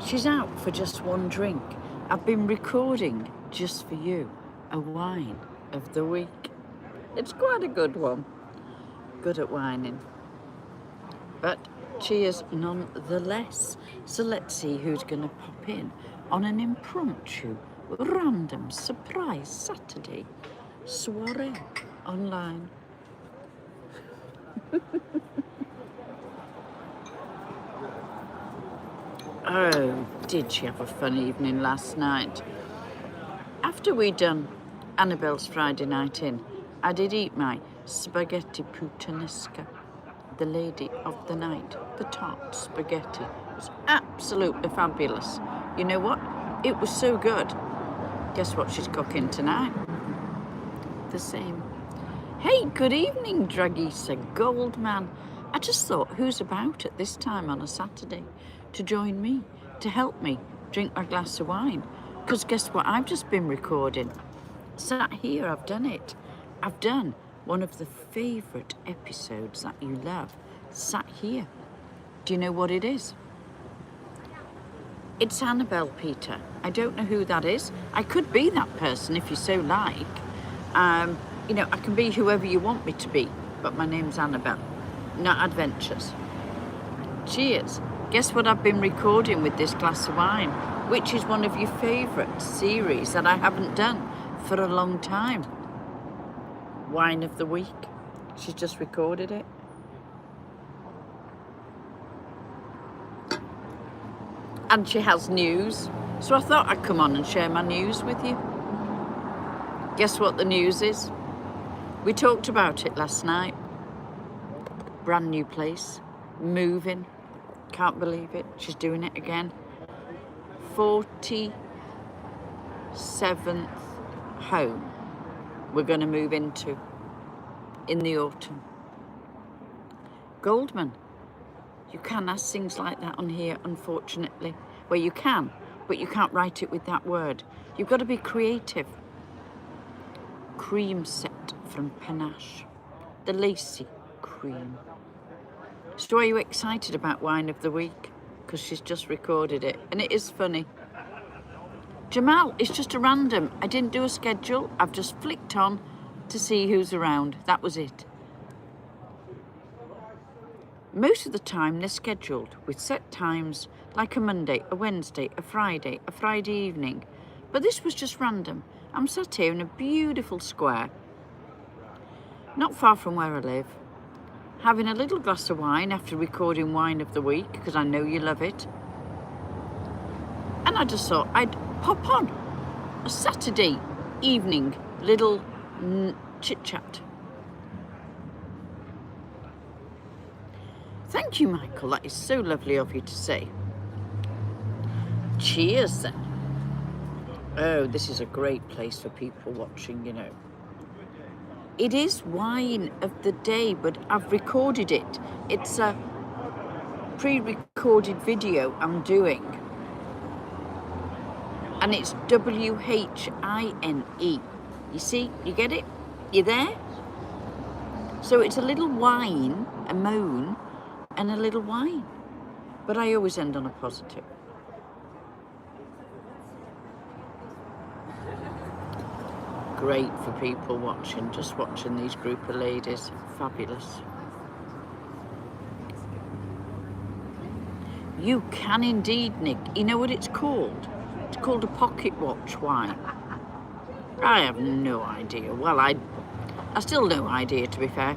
She's out for just one drink. I've been recording just for you a wine of the week. It's quite a good one. Good at whining. But cheers nonetheless. So let's see who's going to pop in on an impromptu, random, surprise Saturday soiree online. Oh, did she have a fun evening last night? After we'd done Annabelle's Friday night in, I did eat my spaghetti puttanesca. The lady of the night, the tart spaghetti, was absolutely fabulous. You know what? It was so good. Guess what she's cooking tonight? The same. Hey, good evening, Dragisa Goldman. I just thought, who's about at this time on a Saturday to join me, to help me drink my glass of wine? Because guess what I've just been recording? Sat here, I've done it. I've done one of the favourite episodes that you love. Sat here. Do you know what it is? It's Annabelle, Peter. I don't know who that is. I could be that person if you so like. You know, I can be whoever you want me to be, but my name's Annabelle, not Adventures. Cheers. Guess what I've been recording with this glass of wine, which is one of your favourite series that I haven't done for a long time. Wine of the week. She's just recorded it. And she has news. So I thought I'd come on and share my news with you. Guess what the news is? We talked about it last night. Brand new place. Moving. Can't believe it. She's doing it again. 47th home we're going to move into in the autumn. Goldman, you can ask things like that on here, unfortunately. Well, you can, but you can't write it with that word. You've got to be creative. Cream set from Panache, the lacy cream. So are you excited about Wine of the Week? Because she's just recorded it, and it is funny. Jamal, it's just a random. I didn't do a schedule. I've just flicked on to see who's around. That was it. Most of the time they're scheduled with set times, like a Monday, a Wednesday, a Friday evening. But this was just random. I'm sat here in a beautiful square, not far from where I live, having a little glass of wine after recording Wine of the Week, because I know you love it. And I just thought I'd pop on a Saturday evening little chit-chat. Thank you, Michael. That is so lovely of you to say. Cheers, then. Oh, this is a great place for people watching, you know. It is Wine of the Day, but I've recorded it. It's a pre-recorded video I'm doing. And it's W-H-I-N-E. You see? You get it? You there? So it's a little wine, a moan, and a little wine. But I always end on a positive. Great for people watching, just watching these group of ladies. Fabulous. You can indeed, Nick. You know what it's called? It's called a pocket watch wine. I have no idea. Well, I still no idea, to be fair.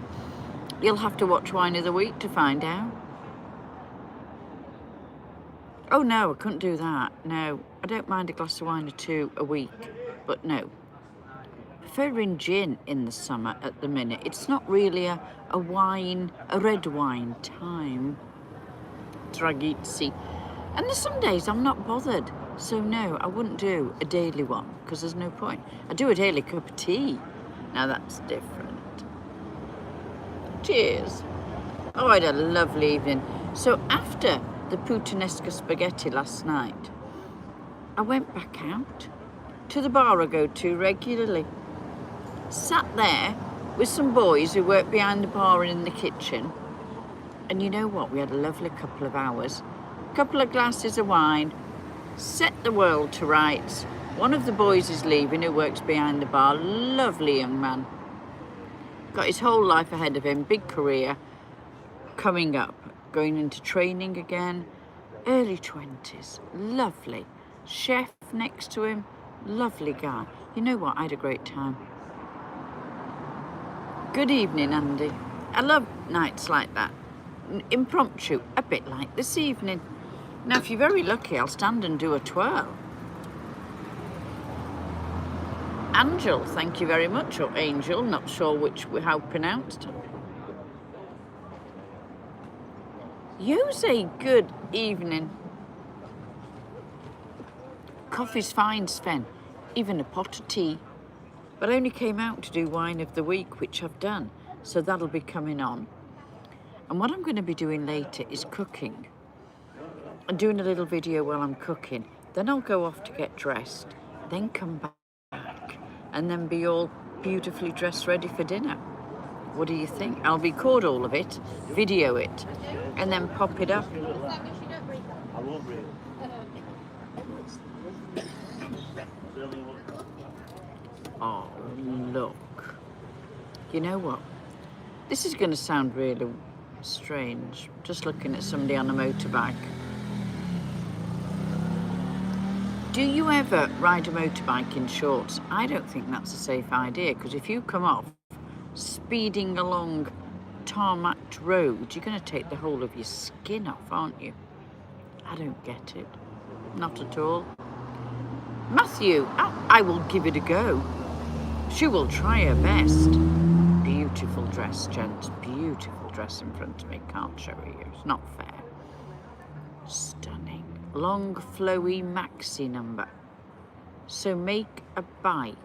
You'll have to watch Wine of the Week to find out. Oh no, I couldn't do that. No, I don't mind a glass of wine or two a week, but no. Preferring gin in the summer at the minute. It's not really a wine, a red wine time. Dragizzi. And there's some days I'm not bothered. So no, I wouldn't do a daily one because there's no point. I do a daily cup of tea. Now that's different. Cheers. Oh, I had a lovely evening. So after the puttanesca spaghetti last night, I went back out to the bar I go to regularly. Sat there with some boys who work behind the bar and in the kitchen. And you know what? We had a lovely couple of hours. A couple of glasses of wine, set the world to rights. One of the boys is leaving who works behind the bar. Lovely young man. Got his whole life ahead of him, big career coming up, going into training again, early 20s, lovely. Chef next to him, lovely guy. You know what, I had a great time. Good evening, Andy. I love nights like that. Impromptu, a bit like this evening. Now, if you're very lucky, I'll stand and do a twirl. Angel, thank you very much, or Angel, not sure how pronounced. Jose, good evening. Coffee's fine, Sven, even a pot of tea. But I only came out to do wine of the week, which I've done, so that'll be coming on. And what I'm going to be doing later is cooking. I'm doing a little video while I'm cooking. Then I'll go off to get dressed, then come back, and then be all beautifully dressed ready for dinner. What do you think? I'll record all of it, video it, and then pop it up. Oh, look. You know what? This is going to sound really strange. Just looking at somebody on a motorbike. Do you ever ride a motorbike in shorts? I don't think that's a safe idea, because if you come off speeding along tarmacked road, you're going to take the whole of your skin off, aren't you? I don't get it. Not at all. Matthew, I will give it a go. She will try her best. Beautiful dress, gents. Beautiful dress in front of me. Can't show you. It's not fair. Stunning. Long, flowy maxi number. So make a bike.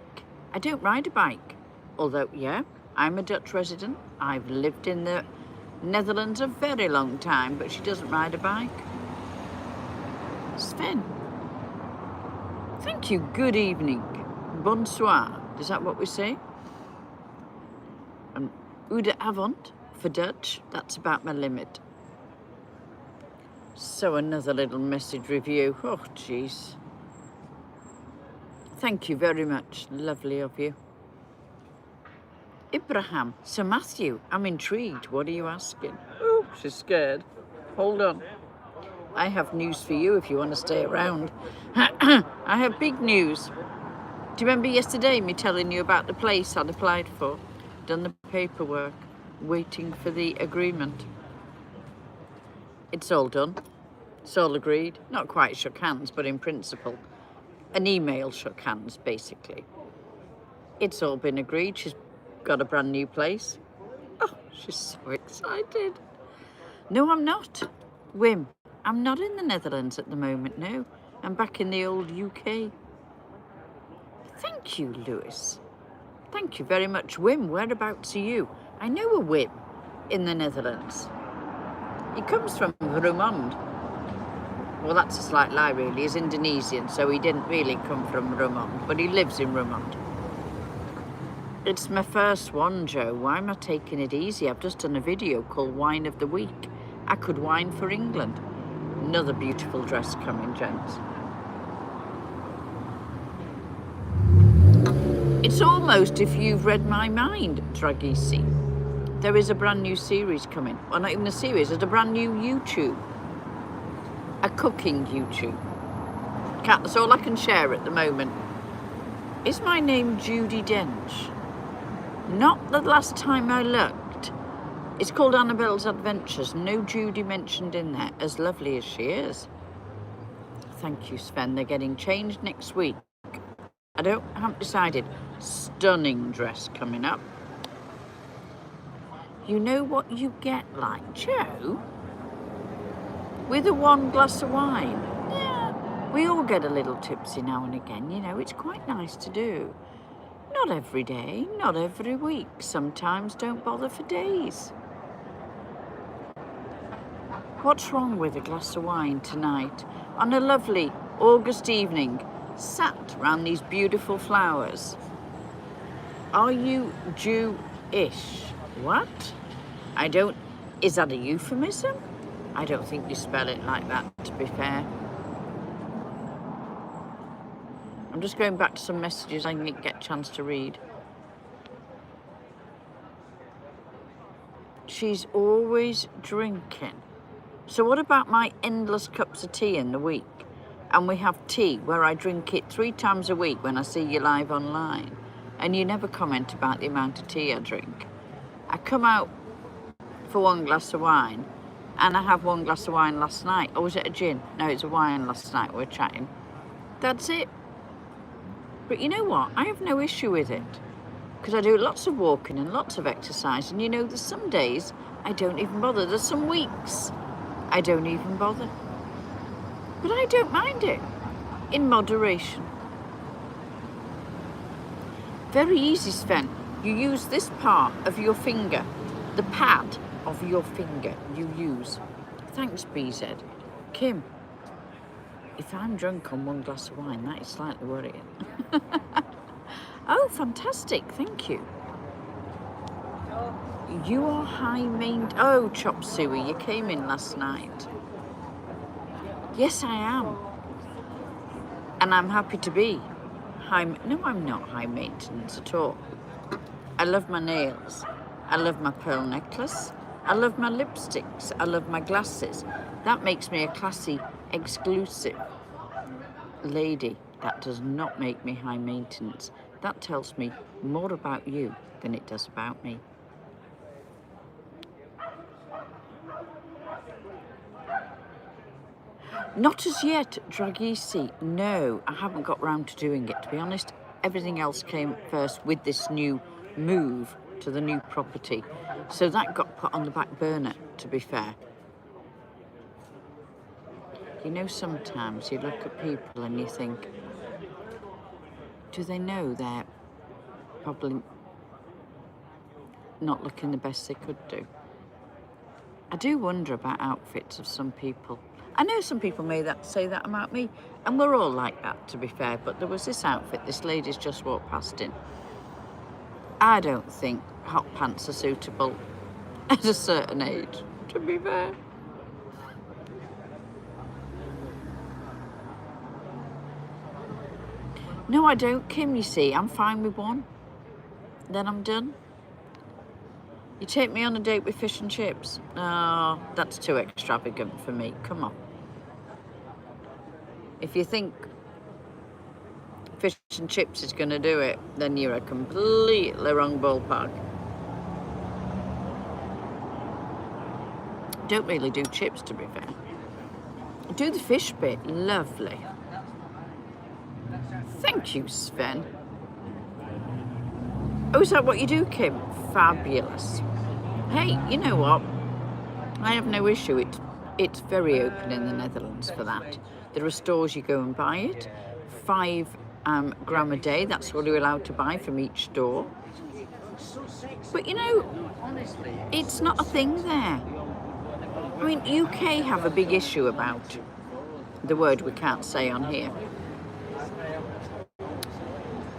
I don't ride a bike. Although, yeah, I'm a Dutch resident. I've lived in the Netherlands a very long time, but she doesn't ride a bike. Sven. Thank you. Good evening. Bonsoir. Is that what we say? Oude avond for Dutch. That's about my limit. So another little message review. Oh, jeez. Thank you very much. Lovely of you. Ibrahim. So Matthew, I'm intrigued. What are you asking? Oh, she's scared. Hold on. I have news for you if you want to stay around. I have big news. Do you remember yesterday me telling you about the place I'd applied for? Done the paperwork, waiting for the agreement. It's all done. It's all agreed. Not quite shook hands, but in principle. An email shook hands, basically. It's all been agreed. She's got a brand new place. Oh, she's so excited. No, I'm not. Wim, I'm not in the Netherlands at the moment, no. I'm back in the old UK. Thank you, Lewis. Thank you very much. Wim, whereabouts are you? I know a Wim in the Netherlands. He comes from Roermond. Well, that's a slight lie, really. He's Indonesian, so he didn't really come from Roermond, but he lives in Roermond. It's my first one, Joe. Why am I taking it easy? I've just done a video called Wine of the Week. I could wine for England. Another beautiful dress coming, gents. It's almost if you've read my mind, Dragisi. There is a brand new series coming. Well, not even a series, there's a brand new YouTube. A cooking YouTube. That's all I can share at the moment. Is my name Judi Dench? Not the last time I looked. It's called Annabelle's Adventures. No Judy mentioned in there, as lovely as she is. Thank you, Sven. They're getting changed next week. I haven't decided. Stunning dress coming up. You know what you get like, Joe? With a one glass of wine. Yeah, we all get a little tipsy now and again, you know, it's quite nice to do. Not every day, not every week. Sometimes don't bother for days. What's wrong with a glass of wine tonight on a lovely August evening, sat round these beautiful flowers? Are you Jewish? What? Is that a euphemism? I don't think you spell it like that, to be fair. I'm just going back to some messages I didn't get a chance to read. She's always drinking. So what about my endless cups of tea in the week? And we have tea where I drink it 3 times a week when I see you live online. And you never comment about the amount of tea I drink. I come out for 1 glass of wine, and I have 1 glass of wine last night. Or was it a gin? No, it was a wine last night. We were chatting. That's it. But you know what? I have no issue with it. Because I do lots of walking and lots of exercise. And you know, there's some days I don't even bother. There's some weeks I don't even bother. But I don't mind it. In moderation. Very easy, Sven. You use this part of your finger. The pad of your finger you use. Thanks, BZ. Kim, if I'm drunk on 1 glass of wine, that is slightly worrying. Oh, fantastic. Thank you. You are high main... Oh, Chop Suey, you came in last night. Yes, I am. And I'm happy to be high... No, I'm not high maintenance at all. I love my nails. I love my pearl necklace. I love my lipsticks. I love my glasses. That makes me a classy, exclusive lady. That does not make me high maintenance. That tells me more about you than it does about me. Not as yet, Dragisi. No, I haven't got round to doing it. To be honest, everything else came first with this new move to the new property. So that got put on the back burner, to be fair. You know, sometimes you look at people and you think, do they know they're probably not looking the best they could do? I do wonder about outfits of some people. I know some people may say that about me, and we're all like that, to be fair, but there was this outfit this lady's just walked past in. I don't think hot pants are suitable at a certain age, to be fair. No, I don't, Kim, you see. I'm fine with one. Then I'm done. You take me on a date with fish and chips? Oh, that's too extravagant for me. Come on. If you think fish and chips is going to do it, then you're a completely wrong ballpark. Don't really do chips, to be fair. Do the fish bit. Lovely. Thank you, Sven. Oh, is that what you do, Kim? Fabulous. Hey, you know what? I have no issue. It's very open in the Netherlands for that. There are stores you go and buy it. 5 gram a day, that's what you're allowed to buy from each store. But you know, it's not a thing there. I mean, UK have a big issue about the word we can't say on here.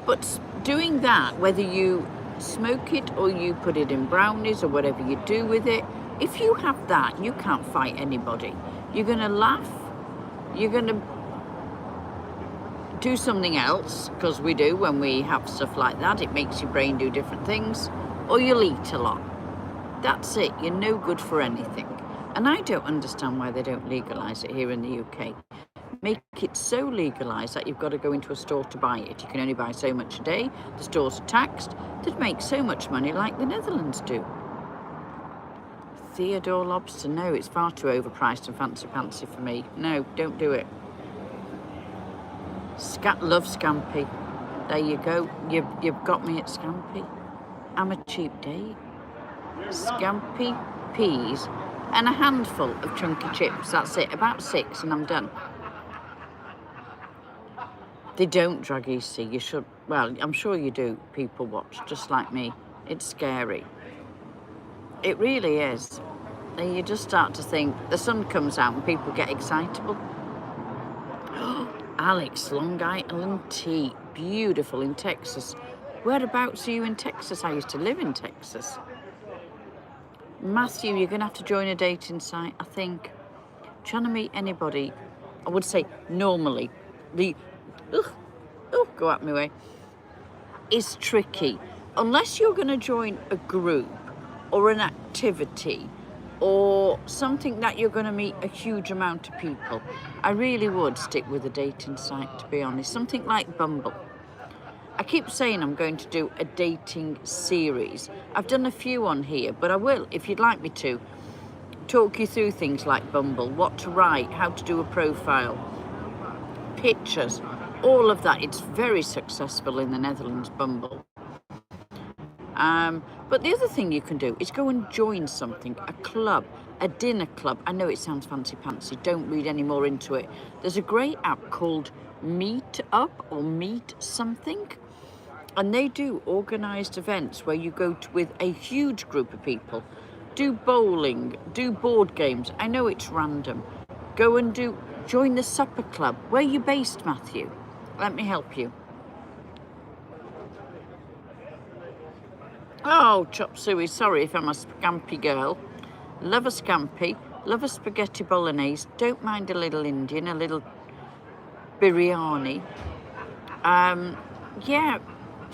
But doing that, whether you smoke it or you put it in brownies or whatever you do with it, if you have that, you can't fight anybody. You're going to laugh. You're going to do something else, because we do when we have stuff like that. It makes your brain do different things. Or you'll eat a lot. That's it. You're no good for anything. And I don't understand why they don't legalise it here in the UK. Make it so legalised that you've got to go into a store to buy it. You can only buy so much a day. The stores are taxed. They'd make so much money like the Netherlands do. Theodore Lobster, no, it's far too overpriced and fancy for me. No, don't do it. Love Scampi. There you go. You've got me at Scampi. I'm a cheap date. Scampi, peas, and a handful of chunky chips. That's it. About 6 and I'm done. They don't, Dragisi. You should, well, I'm sure you do, people watch, just like me. It's scary. It really is. And you just start to think, the sun comes out and people get excitable. Alex, Long Island tea, beautiful in Texas. Whereabouts are you in Texas? I used to live in Texas. Matthew, you're going to have to join a dating site, I think. Trying to meet anybody, I would say normally, oh, go out my way, is tricky. Unless you're going to join a group or an activity or something that you're going to meet a huge amount of people, I really would stick with a dating site, to be honest. Something like Bumble. I keep saying I'm going to do a dating series. I've done a few on here, but I will, if you'd like me to, talk you through things like Bumble, what to write, how to do a profile, pictures, all of that. It's very successful in the Netherlands, Bumble. But the other thing you can do is go and join something, a club, a dinner club. I know it sounds fancy-pantsy, don't read any more into it. There's a great app called Meet Up or Meet something, and they do organised events where you go with a huge group of people, do bowling, do board games. I know it's random. Go and join the supper club. Where are you based, Matthew? Let me help you. Oh, chop suey, sorry if I'm a scampi girl. Love a scampi, love a spaghetti bolognese, don't mind a little Indian, a little biryani. Yeah,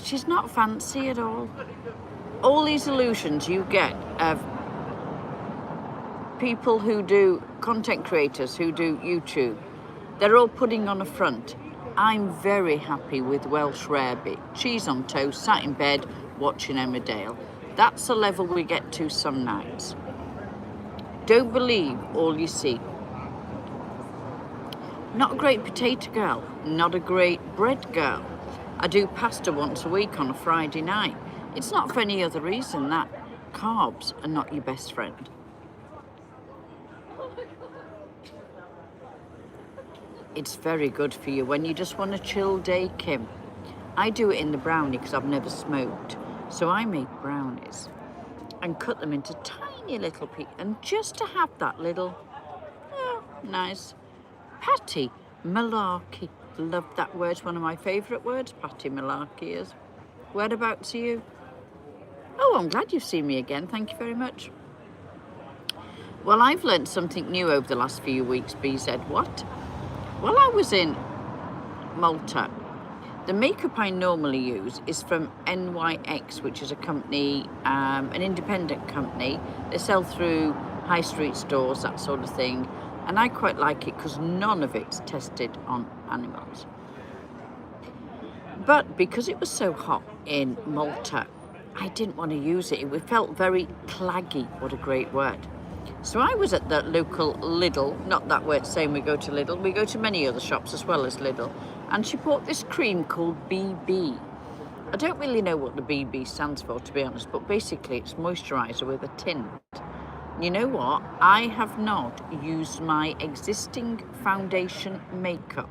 she's not fancy at all. All these illusions you get of people who do, content creators who do YouTube, they're all putting on a front. I'm very happy with Welsh rarebit, cheese on toast, sat in bed, watching Emmerdale. That's the level we get to some nights. Don't believe all you see. Not a great potato girl, not a great bread girl. I do pasta once a week on a Friday night. It's not for any other reason that carbs are not your best friend. It's very good for you when you just want a chill day, Kim. I do it in the brownie because I've never smoked. So I make brownies and cut them into tiny little pieces, and just to have that little, nice patty malarkey. Love that word, one of my favourite words, patty malarkey is. Whereabouts are you? Oh, I'm glad you've seen me again, thank you very much. Well, I've learnt something new over the last few weeks, BZ. What? While I was in Malta, the makeup I normally use is from NYX, which is a company, an independent company. They sell through high street stores, that sort of thing. And I quite like it because none of it's tested on animals. But because it was so hot in Malta, I didn't want to use it. It felt very claggy. What a great word. So I was at the local Lidl, not that we're saying we go to Lidl, we go to many other shops as well as Lidl, and she bought this cream called BB. I don't really know what the BB stands for, to be honest, but basically it's moisturiser with a tint. You know what? I have not used my existing foundation makeup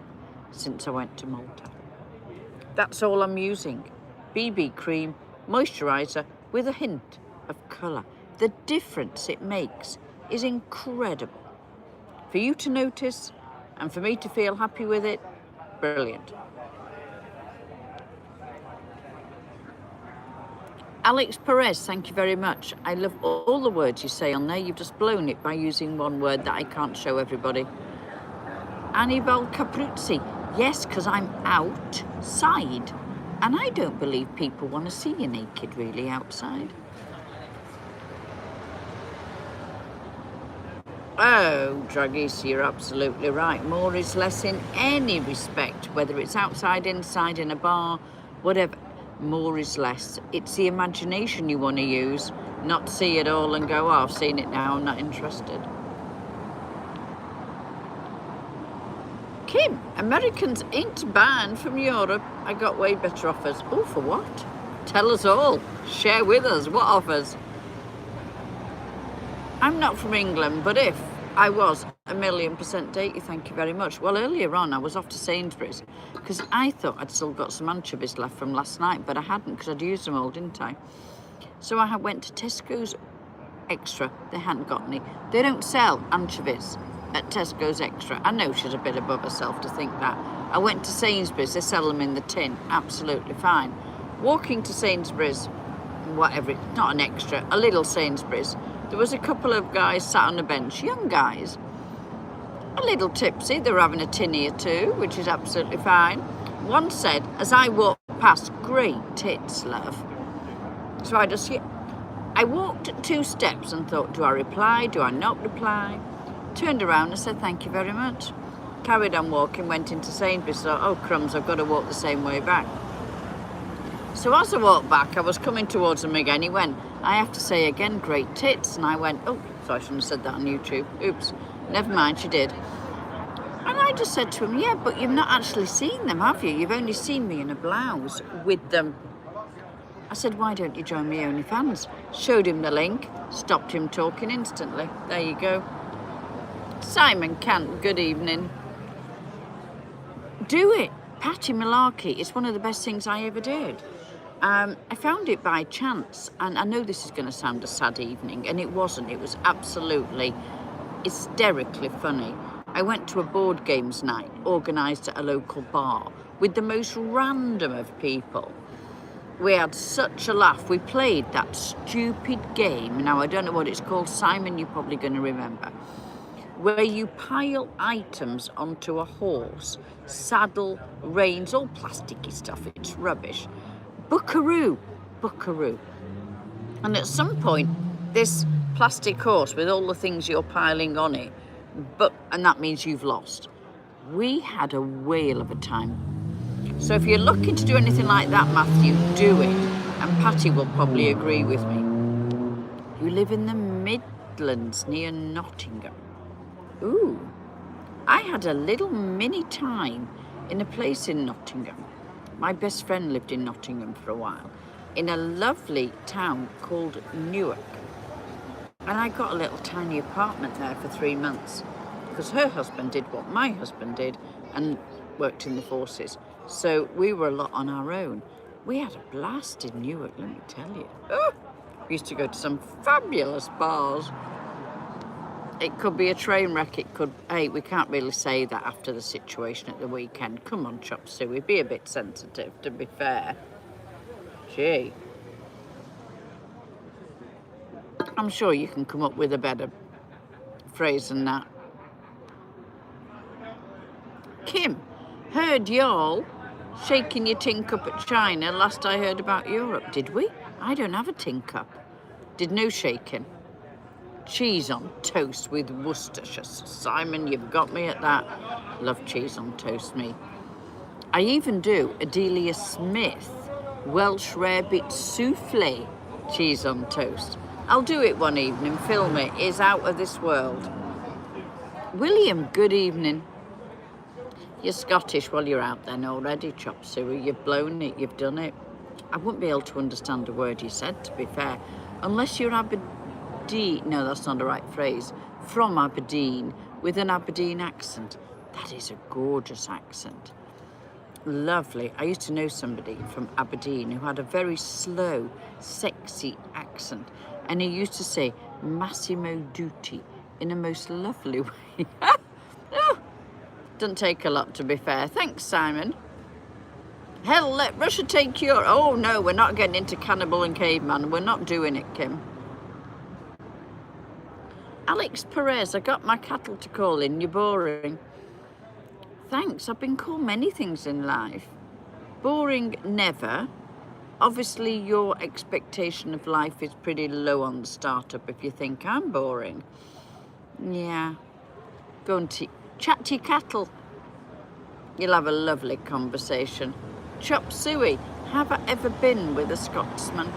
since I went to Malta. That's all I'm using. BB cream, moisturiser with a hint of colour. The difference it makes is incredible. For you to notice and for me to feel happy with it, brilliant. Alex Perez, thank you very much. I love all the words you say on there. You've just blown it by using one word that I can't show everybody. Annibal Capruzzi, yes, because I'm outside. And I don't believe people want to see you naked really outside. Oh, Druggies, you're absolutely right. More is less in any respect, whether it's outside, inside, in a bar, whatever. More is less. It's the imagination you want to use, not see it all and go, oh, I've seen it now, I'm not interested. Kim, Americans ain't banned from Europe. I got way better offers. Oh, for what? Tell us all. Share with us. What offers? I'm not from England, but if I was, 1,000,000% date you, thank you very much. Well, earlier on, I was off to Sainsbury's because I thought I'd still got some anchovies left from last night, but I hadn't because I'd used them all, didn't I? So I went to Tesco's Extra. They hadn't got any. They don't sell anchovies at Tesco's Extra. I know she's a bit above herself to think that. I went to Sainsbury's. They sell them in the tin. Absolutely fine. Walking to Sainsbury's, whatever, not an Extra, a little Sainsbury's. There was a couple of guys sat on a bench, young guys, a little tipsy. They were having a tinny or two, which is absolutely fine. One said, as I walked past, great tits, love. So I walked 2 steps and thought, do I reply? Do I not reply? Turned around and said, thank you very much. Carried on walking, went into Sainsbury's, thought, oh crumbs, I've got to walk the same way back. So as I walked back, I was coming towards him again. He went, I have to say again, great tits. And I went, oh, sorry, I shouldn't have said that on YouTube. Oops, never mind, she did. And I just said to him, yeah, but you've not actually seen them, have you? You've only seen me in a blouse with them. I said, why don't you join me OnlyFans? Showed him the link, stopped him talking instantly. There you go. Simon Cant, good evening. Do it. Patty Malarkey is one of the best things I ever did. I found it by chance, and I know this is going to sound a sad evening, and it wasn't. It was absolutely hysterically funny. I went to a board games night organised at a local bar with the most random of people. We had such a laugh. We played that stupid game. Now, I don't know what it's called. Simon, you're probably going to remember. Where you pile items onto a horse, saddle, reins, all plasticky stuff. It's rubbish. Buckaroo. And at some point, this plastic horse with all the things you're piling on it, and that means you've lost. We had a whale of a time. So if you're looking to do anything like that, Matthew, do it. And Patty will probably agree with me. You live in the Midlands near Nottingham. Ooh, I had a little mini time in a place in Nottingham. My best friend lived in Nottingham for a while, in a lovely town called Newark. And I got a little tiny apartment there for 3 months because her husband did what my husband did and worked in the forces. So we were a lot on our own. We had a blast in Newark, let me tell you. Oh, we used to go to some fabulous bars. It could be a train wreck, it could... Hey, we can't really say that after the situation at the weekend. Come on, Chop Suey, be a bit sensitive, to be fair. Gee. I'm sure you can come up with a better phrase than that. Kim, heard y'all shaking your tin cup at China last I heard about Europe. Did we? I don't have a tin cup. Did no shaking. Cheese on toast with Worcestershire. Simon, you've got me at that. Love cheese on toast, me. I even do Adelia Smith Welsh rarebit souffle cheese on toast. I'll do it one evening, film it. It's out of this world. William, good evening. You're Scottish. Well, you're out then already, Chop Suey. You've blown it, you've done it. I wouldn't be able to understand a word you said, to be fair, unless you're Aberdeen. No, that's not the right phrase. From Aberdeen, with an Aberdeen accent. That is a gorgeous accent. Lovely. I used to know somebody from Aberdeen who had a very slow, sexy accent. And he used to say, Massimo Dutti, in a most lovely way. Oh, doesn't take a lot, to be fair. Thanks, Simon. Hell, let Russia take your... Oh, no, we're not getting into Cannibal and Caveman. We're not doing it, Kim. Alex Perez, I got my cattle to call in. You're boring. Thanks. I've been called many things in life. Boring, never. Obviously, your expectation of life is pretty low on the startup if you think I'm boring. Yeah. Go and chat to your cattle. You'll have a lovely conversation. Chop Suey, have I ever been with a Scotsman?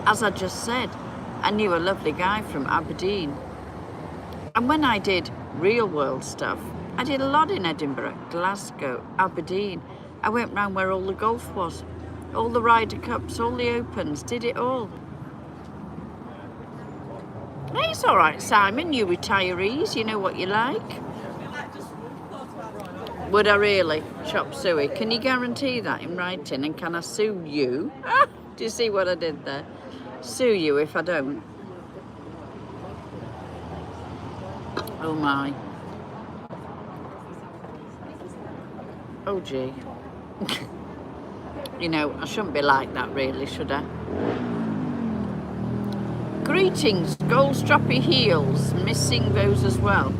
As I just said, I knew a lovely guy from Aberdeen. And when I did real world stuff, I did a lot in Edinburgh, Glasgow, Aberdeen. I went round where all the golf was, all the Ryder Cups, all the Opens, did it all. Hey, it's all right, Simon, you retirees, you know what you like. Would I really? Chop Suey. Can you guarantee that in writing? And can I sue you? Ah, do you see what I did there? Sue you if I don't. Oh my. Oh gee. You know, I shouldn't be like that really, should I? Greetings, gold strappy heels. Missing those as well.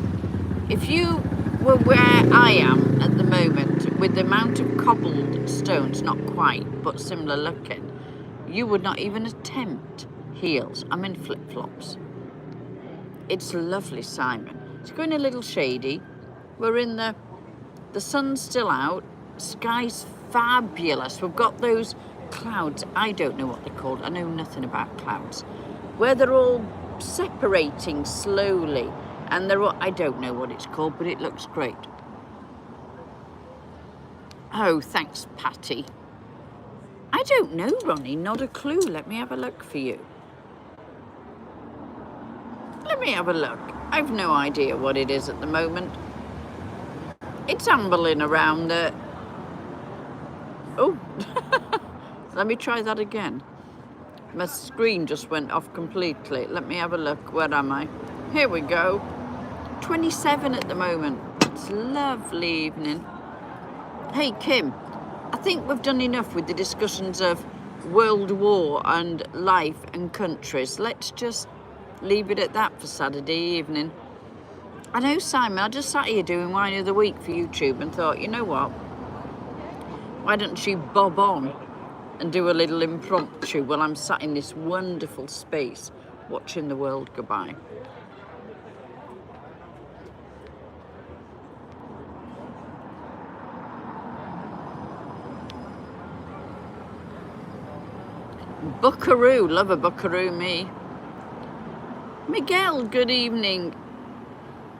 If you were where I am at the moment, with the amount of cobbled stones, not quite, but similar looking, you would not even attempt heels. I'm in flip-flops. It's lovely, Simon. It's going a little shady. We're in the sun's still out. Sky's fabulous. We've got those clouds. I don't know what they're called. I know nothing about clouds. Where they're all separating slowly. And they're all, I don't know what it's called, but it looks great. Oh, thanks, Patty. I don't know, Ronnie. Not a clue. Let me have a look for you. Let me have a look. I've no idea what it is at the moment. It's ambling around there. Oh, let me try that again. My screen just went off completely. Let me have a look. Where am I? Here we go. 27 at the moment. It's a lovely evening. Hey, Kim, I think we've done enough with the discussions of World War and life and countries. Let's just leave it at that for Saturday evening. I know, Simon, I just sat here doing Wine of the Week for YouTube and thought, you know what? Why don't you bob on and do a little impromptu while I'm sat in this wonderful space watching the world go by? Buckaroo, love a buckaroo, me. Miguel, good evening.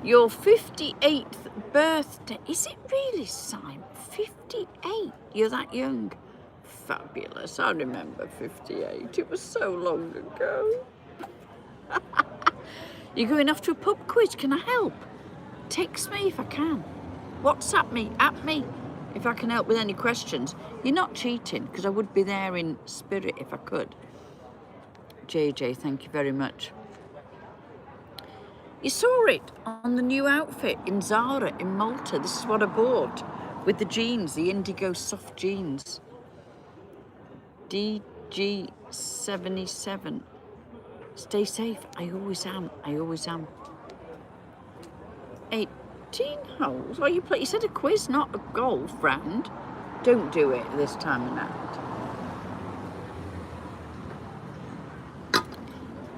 Your 58th birthday. Is it really, Simon? 58? You're that young? Fabulous. I remember 58. It was so long ago. You're going off to a pub quiz. Can I help? Text me if I can. WhatsApp me, at me, if I can help with any questions. You're not cheating, because I would be there in spirit if I could. JJ, thank you very much. You saw it on the new outfit in Zara in Malta. This is what I bought with the jeans, the indigo soft jeans. DG77. Stay safe. I always am. I always am. 18 holes. Oh, you said a quiz, not a golf round. Don't do it this time of night.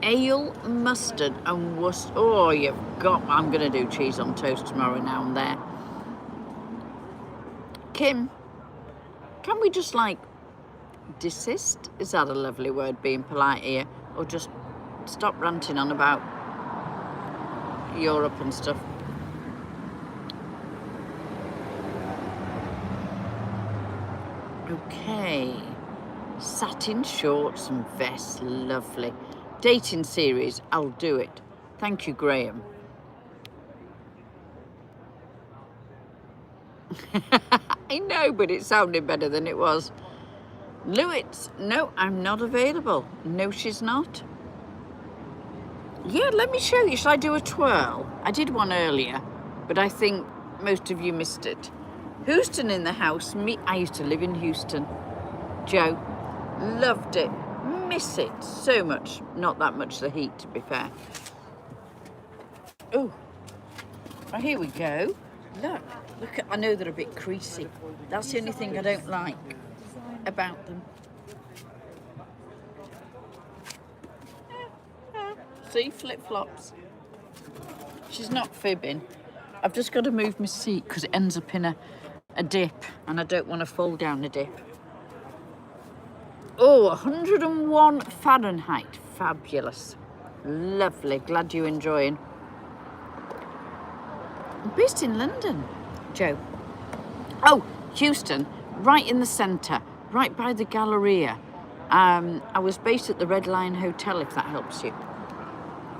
Ale, mustard and Worcester. Oh, you've got... I'm going to do cheese on toast tomorrow now and there. Kim, can we just, like, desist? Is that a lovely word, being polite here? Or just stop ranting on about Europe and stuff? Okay. Satin shorts and vests, lovely. Dating series, I'll do it. Thank you, Graham. I know, but it sounded better than it was. Lewis, no, I'm not available. No, she's not. Yeah, let me show you. Shall I do a twirl? I did one earlier, but I think most of you missed it. Houston in the house. Me, I used to live in Houston. Joe, loved it. Miss it so much. Not that much the heat, to be fair. Oh, well, here we go. Look at, I know they're a bit creasy. That's the only thing I don't like about them. See, flip-flops. She's not fibbing. I've just got to move my seat because it ends up in a dip and I don't want to fall down a dip. Oh, 101 Fahrenheit. Fabulous. Lovely. Glad you're enjoying. I'm based in London, Joe. Oh, Houston, right in the centre, right by the Galleria. I was based at the Red Lion Hotel, if that helps you.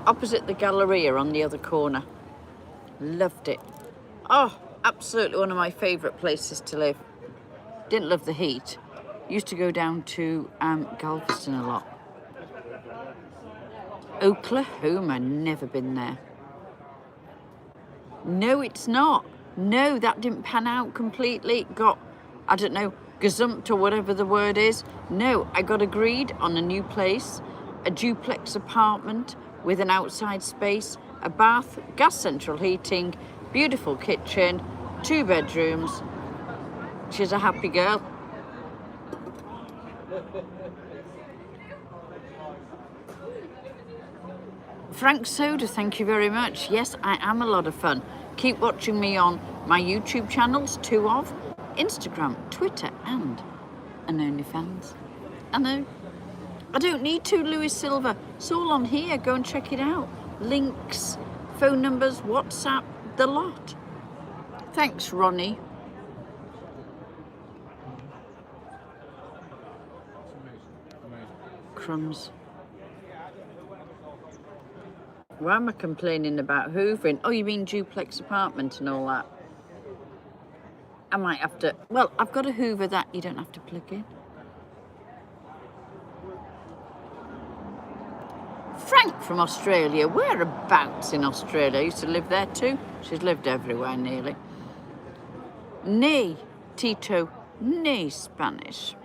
Opposite the Galleria on the other corner. Loved it. Oh, absolutely one of my favourite places to live. Didn't love the heat. Used to go down to Galveston a lot. Oklahoma, never been there. No, it's not. No, that didn't pan out completely. Got, I don't know, gazumped or whatever the word is. No, I got agreed on a new place, a duplex apartment with an outside space, a bath, gas central heating, beautiful kitchen, 2 bedrooms. She's a happy girl. Frank Soda, thank you very much. Yes, I am a lot of fun. Keep watching me on my YouTube channels, 2 of, Instagram, Twitter, and an OnlyFans. I know. I don't need to, Louis Silver. It's all on here. Go and check it out. Links, phone numbers, WhatsApp, the lot. Thanks, Ronnie. Crumbs. Why am I complaining about hoovering? Oh, you mean duplex apartment and all that? I might have to... Well, I've got a hoover that you don't have to plug in. Frank from Australia. Whereabouts in Australia? I used to live there too. She's lived everywhere nearly. Nay, Tito. Nay, Spanish.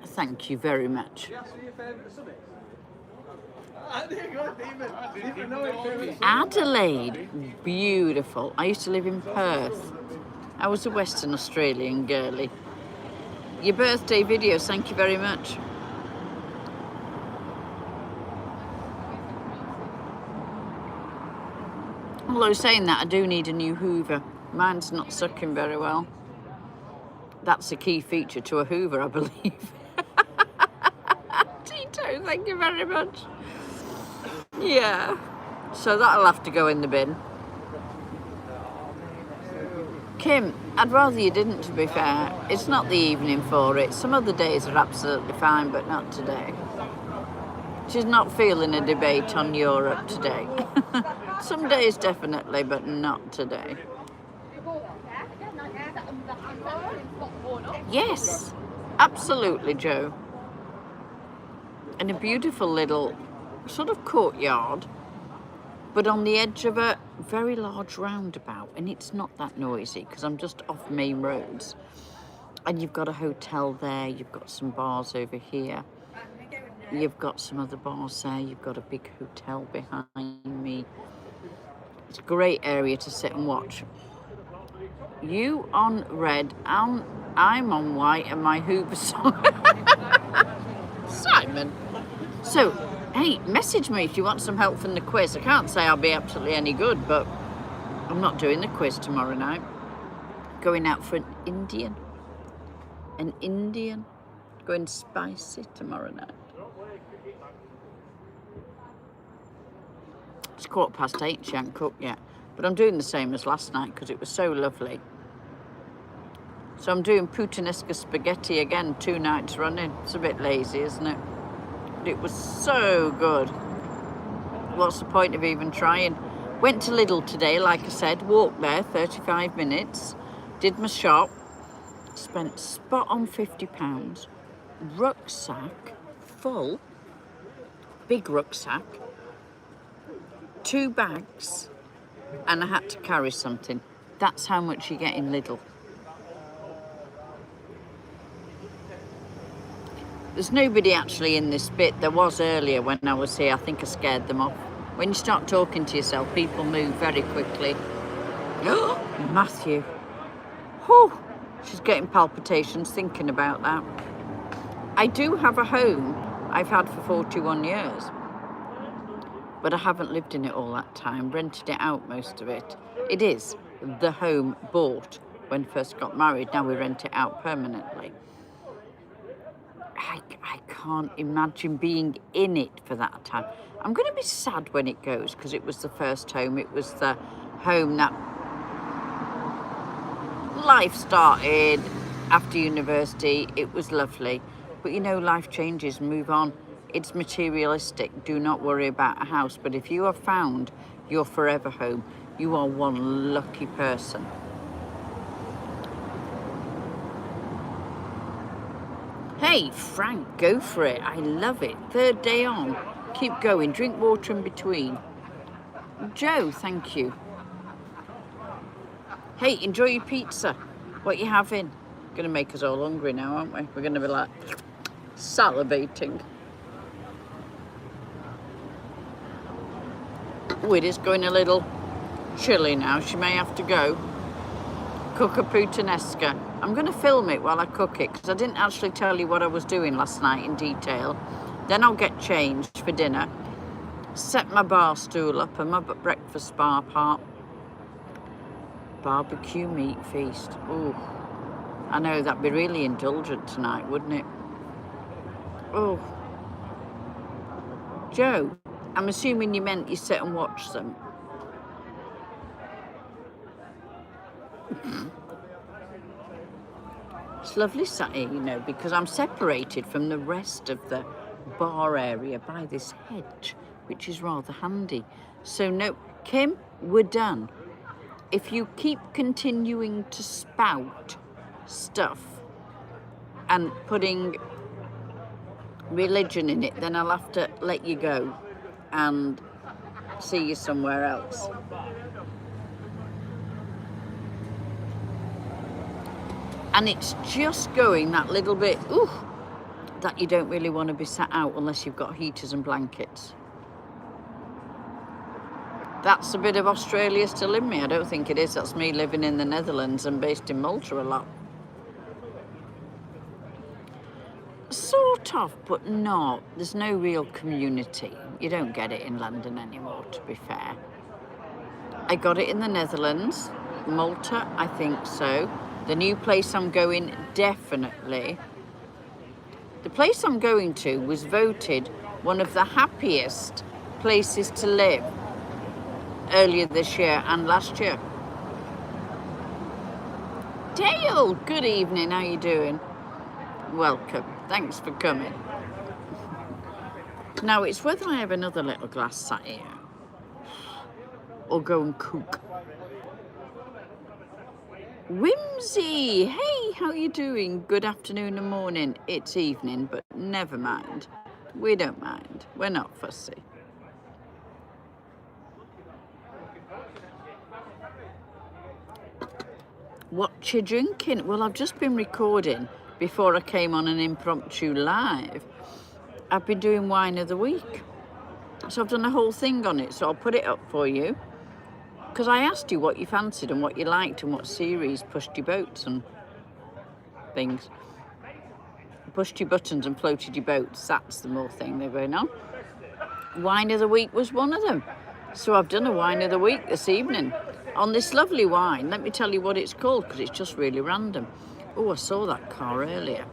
Thank you very much. Adelaide, beautiful. I used to live in Perth. I was a Western Australian girlie. Your birthday videos, thank you very much. Although saying that, I do need a new hoover. Mine's not sucking very well. That's a key feature to a hoover, I believe. Tito, thank you very much. Yeah, so that'll have to go in the bin. Kim, I'd rather you didn't, to be fair. It's not the evening for it. Some other days are absolutely fine, but not today. She's not feeling a debate on Europe today. Some days definitely, but not today. Yes, absolutely, Joe. And a beautiful little sort of courtyard, but on the edge of a very large roundabout, and it's not that noisy because I'm just off main roads. And you've got a hotel there, you've got some bars over here, you've got some other bars there, you've got a big hotel behind me. It's a great area to sit and watch. You on red, I'm on white, and my Hoover song. Simon. So, hey, message me if you want some help from the quiz. I can't say I'll be absolutely any good, but I'm not doing the quiz tomorrow night. Going out for an Indian. Going spicy tomorrow night. It's 8:15, she hasn't cooked yet. But I'm doing the same as last night because it was so lovely. So I'm doing puttanesca spaghetti again 2 nights running. It's a bit lazy, isn't it? But it was so good. What's the point of even trying? Went to Lidl today, like I said, walked there 35 minutes, did my shop, spent spot on £50, rucksack full, big rucksack, 2 bags, and I had to carry something. That's how much you get in Lidl. There's nobody actually in this bit. There was earlier when I was here. I think I scared them off. When you start talking to yourself, people move very quickly. Matthew. Whew. She's getting palpitations thinking about that. I do have a home I've had for 41 years. But I haven't lived in it all that time. Rented it out, most of it. It is the home bought when first got married. Now we rent it out permanently. I can't imagine being in it for that time. I'm going to be sad when it goes because it was the first home. It was the home that life started after university. It was lovely. But you know, life changes, move on. It's materialistic. Do not worry about a house. But if you have found your forever home, you are one lucky person. Hey, Frank, go for it. I love it. 3rd day on. Keep going. Drink water in between. Joe, thank you. Hey, enjoy your pizza. What you having? Going to make us all hungry now, aren't we? We're going to be like salivating. Oh, it is going a little chilly now. She may have to go. Cook a puttanesca. I'm going to film it while I cook it because I didn't actually tell you what I was doing last night in detail. Then I'll get changed for dinner. Set my bar stool up and my breakfast bar part. Barbecue meat feast. Ooh, I know that'd be really indulgent tonight, wouldn't it? Oh, Joe, I'm assuming you meant you sit and watch them. It's lovely sat here, you know, because I'm separated from the rest of the bar area by this hedge, which is rather handy. So no, Kim, we're done. If you keep continuing to spout stuff and putting religion in it, then I'll have to let you go and see you somewhere else. And it's just going that little bit, ooh, that you don't really want to be sat out unless you've got heaters and blankets. That's a bit of Australia still in me. I don't think it is. That's me living in the Netherlands and based in Malta a lot. Sort of, but not. There's no real community. You don't get it in London anymore, to be fair. I got it in the Netherlands. Malta, I think so. The new place I'm going, definitely. The place I'm going to was voted one of the happiest places to live earlier this year and last year. Dale, good evening, how you doing? Welcome, thanks for coming. Now it's whether I have another little glass sat here or go and cook. Whimsy, hey, how you doing? Good afternoon and morning. It's evening, but never mind. We don't mind. We're not fussy. What you drinking? Well, I've just been recording before I came on an impromptu live. I've been doing wine of the week. So I've done a whole thing on it, so I'll put it up for you. Because I asked you what you fancied and what you liked and what series pushed your boats and things. Pushed your buttons and floated your boats. That's the more thing they're going on. Wine of the week was one of them. So I've done a wine of the week this evening. On this lovely wine, let me tell you what it's called because it's just really random. Oh, I saw that car earlier.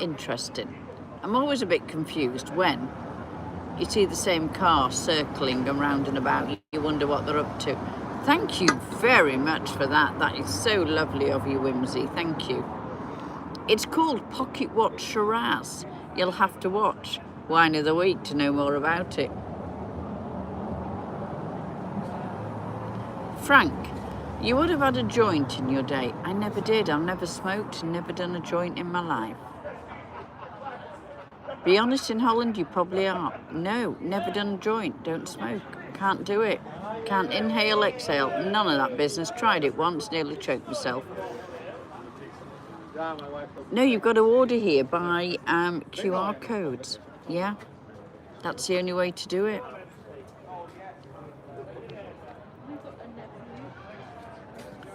Interesting. I'm always a bit confused when you see the same car circling around and about. You wonder what they're up to. Thank you very much for that. That is so lovely of you, Whimsy. Thank you. It's called Pocket Watch Shiraz. You'll have to watch Wine of the Week to know more about it. Frank, you would have had a joint in your day. I never did. I've never smoked and never done a joint in my life. Be honest, in Holland you probably are. No, never done a joint. Don't smoke. Can't do it. Can't inhale, exhale. None of that business. Tried it once, nearly choked myself. No, you've got to order here by QR codes. Yeah, that's the only way to do it.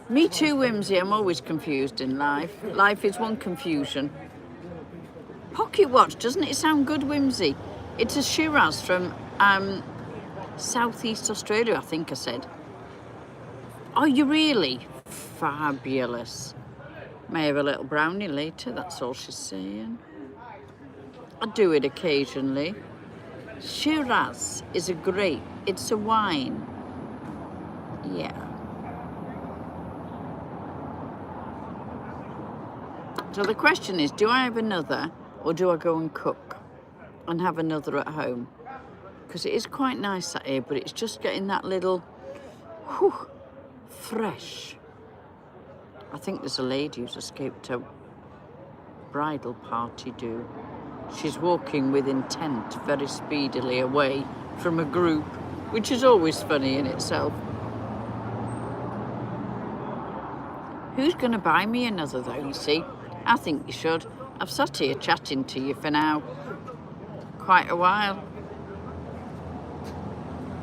Me too, Whimsy. I'm always confused in life. Life is one confusion. Pocket watch, doesn't it sound good, Whimsy? It's a Shiraz from Southeast Australia, I think I said. Are you really? Fabulous. May have a little brownie later, that's all she's saying. I do it occasionally. Shiraz is a grape, it's a wine. Yeah. So the question is, do I have another or do I go and cook and have another at home? Because it is quite nice out here, but it's just getting that little, whew, fresh. I think there's a lady who's escaped a bridal party do. She's walking with intent very speedily away from a group, which is always funny in itself. Who's going to buy me another though, you see? I think you should. I've sat here chatting to you for now quite a while.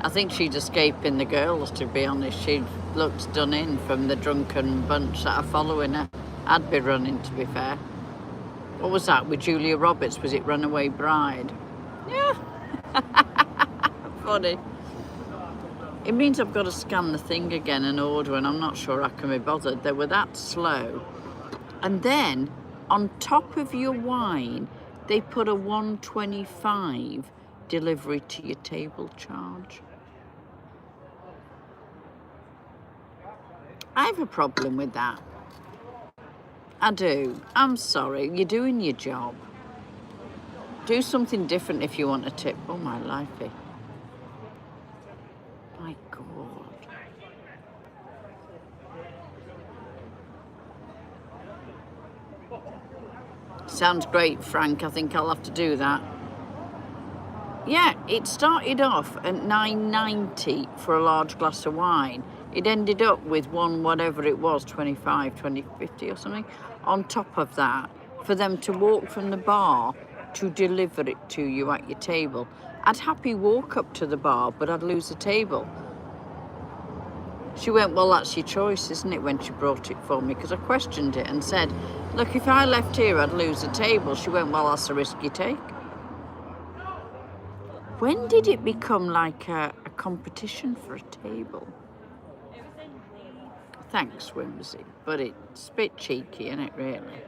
I think she'd escaping the girls, to be honest. She looks done in from the drunken bunch that are following her. I'd be running, to be fair. What was that with Julia Roberts? Was it Runaway Bride? Yeah. Funny. It means I've got to scan the thing again and order, and I'm not sure I can be bothered. They were that slow. And then, on top of your wine, they put a $1.25 delivery to your table charge. I have a problem with that. I do. I'm sorry. You're doing your job. Do something different if you want a tip. Oh, my lifey. My God. Sounds great, Frank. I think I'll have to do that. Yeah, it started off at $9.90 for a large glass of wine. It ended up with one, whatever it was, 25, 20, 50 or something, on top of that, for them to walk from the bar to deliver it to you at your table. I'd happy walk up to the bar, but I'd lose a table. She went, well, that's your choice, isn't it, when she brought it for me? Because I questioned it and said, look, if I left here, I'd lose a table. She went, well, that's a risk you take. When did it become like a competition for a table? Thanks, Whimsy, but it's a bit cheeky, isn't it, really?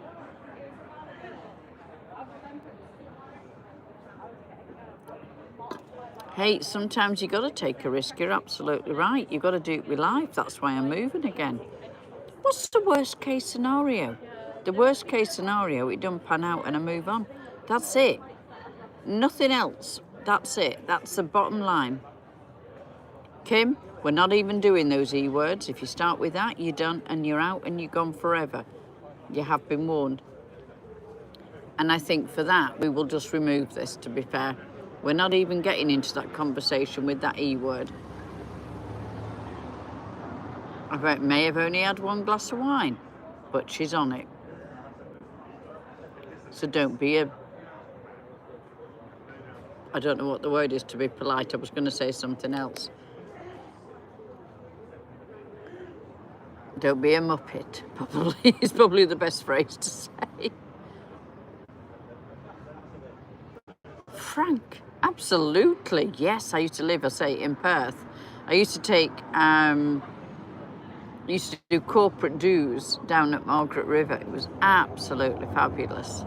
Hey, sometimes you got to take a risk. You're absolutely right. You got to do it with life. That's why I'm moving again. What's the worst case scenario? The worst case scenario, it don't pan out and I move on. That's it. Nothing else. That's it. That's the bottom line. Kim, we're not even doing those E words. If you start with that, you're done and you're out and you're gone forever. You have been warned. And I think for that, we will just remove this, to be fair. We're not even getting into that conversation with that E word. I may have only had one glass of wine, but she's on it. So don't be I don't know what the word is to be polite. I was going to say something else. Don't be a muppet, probably, is probably the best phrase to say. Frank, absolutely. Yes, I used to live, I say, in Perth. I used to take, used to do corporate dues down at Margaret River. It was absolutely fabulous.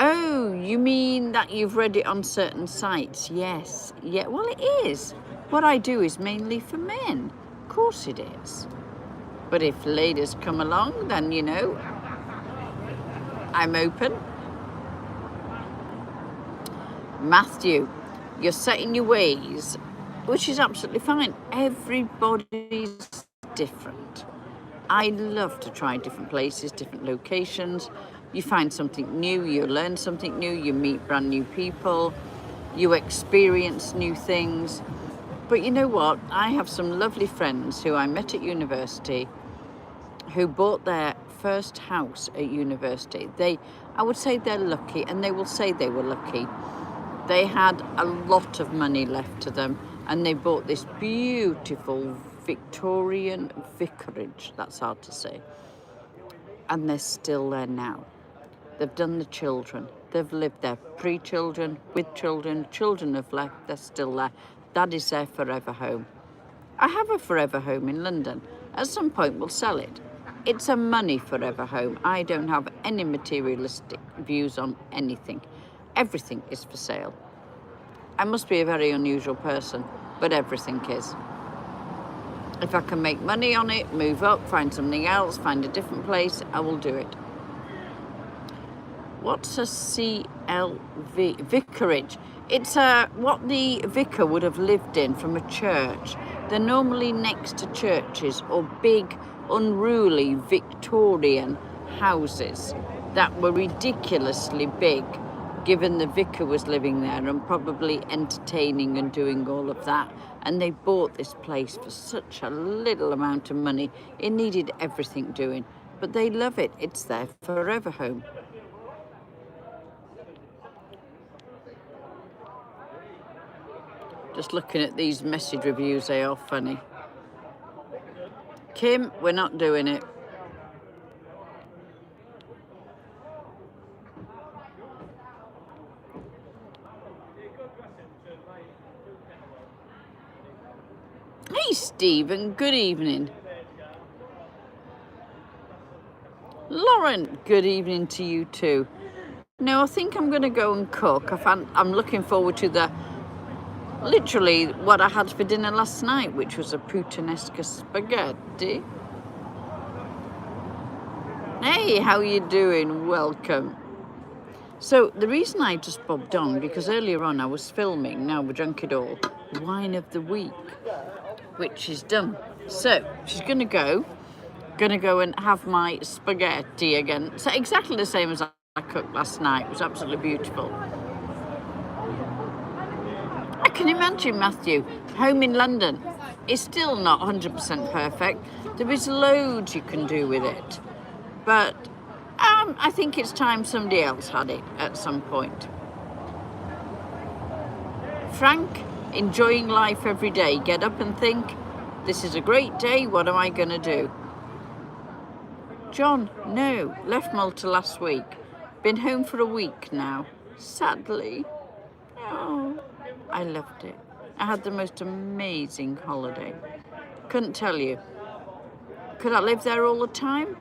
Oh, you mean that you've read it on certain sites? Yes. Yeah, well, it is. What I do is mainly for men. Of course it is. But if ladies come along, then, you know, I'm open. Matthew, you're set in your ways, which is absolutely fine. Everybody's different. I love to try different places, different locations. You find something new, you learn something new, you meet brand new people, you experience new things. But you know what? I have some lovely friends who I met at university who bought their first house at university. I would say they're lucky, and they will say they were lucky. They had a lot of money left to them, and they bought this beautiful Victorian vicarage. That's hard to say. And they're still there now. They've done the children. They've lived there, pre-children, with children. Children have left, they're still there. That is their forever home. I have a forever home in London. At some point, we'll sell it. It's a money forever home. I don't have any materialistic views on anything. Everything is for sale. I must be a very unusual person, but everything is. If I can make money on it, move up, find something else, find a different place, I will do it. What's a CLV? Vicarage. It's what the vicar would have lived in from a church. They're normally next to churches or big, unruly Victorian houses that were ridiculously big, given the vicar was living there and probably entertaining and doing all of that. And they bought this place for such a little amount of money. It needed everything doing, but they love it. It's their forever home. Just looking at these message reviews, they are funny. Kim, we're not doing it. Hey, Stephen, good evening. Lauren, good evening to you too. No, I think I'm going to go and cook. I'm looking forward to literally what I had for dinner last night, which was a puttanesca spaghetti. Hey, how you doing? Welcome. So the reason I just bobbed on, because earlier on I was filming Now We've Drunk It All, Wine of the Week, which is done. So she's going to go and have my spaghetti again. So exactly the same as I cooked last night. It was absolutely beautiful. I can imagine, Matthew, home in London. It's still not 100% perfect. There is loads you can do with it. But I think it's time somebody else had it at some point. Frank, enjoying life every day. Get up and think, this is a great day, what am I going to do? John, no, left Malta last week. Been home for a week now, sadly. Oh, I loved it. I had the most amazing holiday. Couldn't tell you. Could I live there all the time?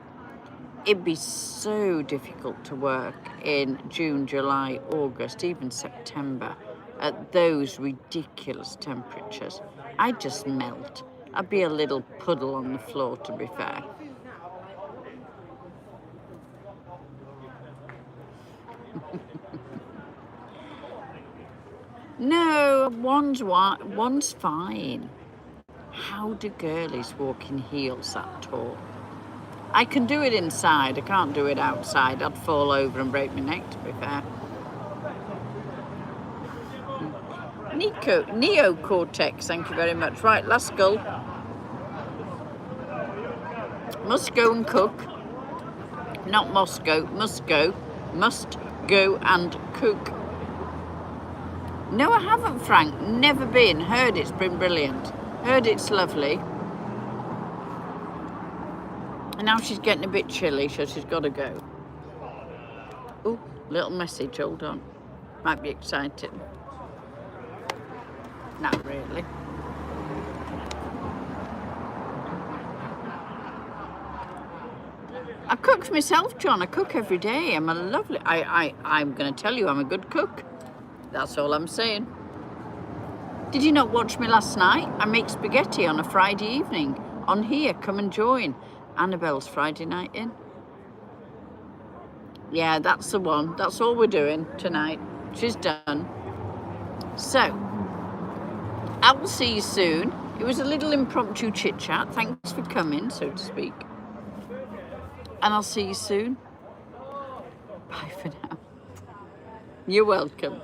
It'd be so difficult to work in June, July, August, even September at those ridiculous temperatures. I'd just melt. I'd be a little puddle on the floor, to be fair. No, one's fine. How do girlies walk in heels that tall? I can do it inside, I can't do it outside. I'd fall over and break my neck, to be fair. Neo-Cortex, thank you very much. Right, last goal. Must go and cook. Not Moscow, must go. Must go and cook. No, I haven't, Frank. Never been. Heard it's been brilliant. Heard it's lovely. And now she's getting a bit chilly, so she's got to go. Oh, little message, hold on. Might be exciting. Not really. I cook for myself, John. I cook every day. I'm going to tell you, I'm a good cook. That's all I'm saying. Did you not watch me last night? I make spaghetti on a Friday evening. On here, come and join. Annabelle's Friday night in. Yeah, that's the one. That's all we're doing tonight. She's done. So, I will see you soon. It was a little impromptu chit-chat. Thanks for coming, so to speak. And I'll see you soon. Bye for now. You're welcome.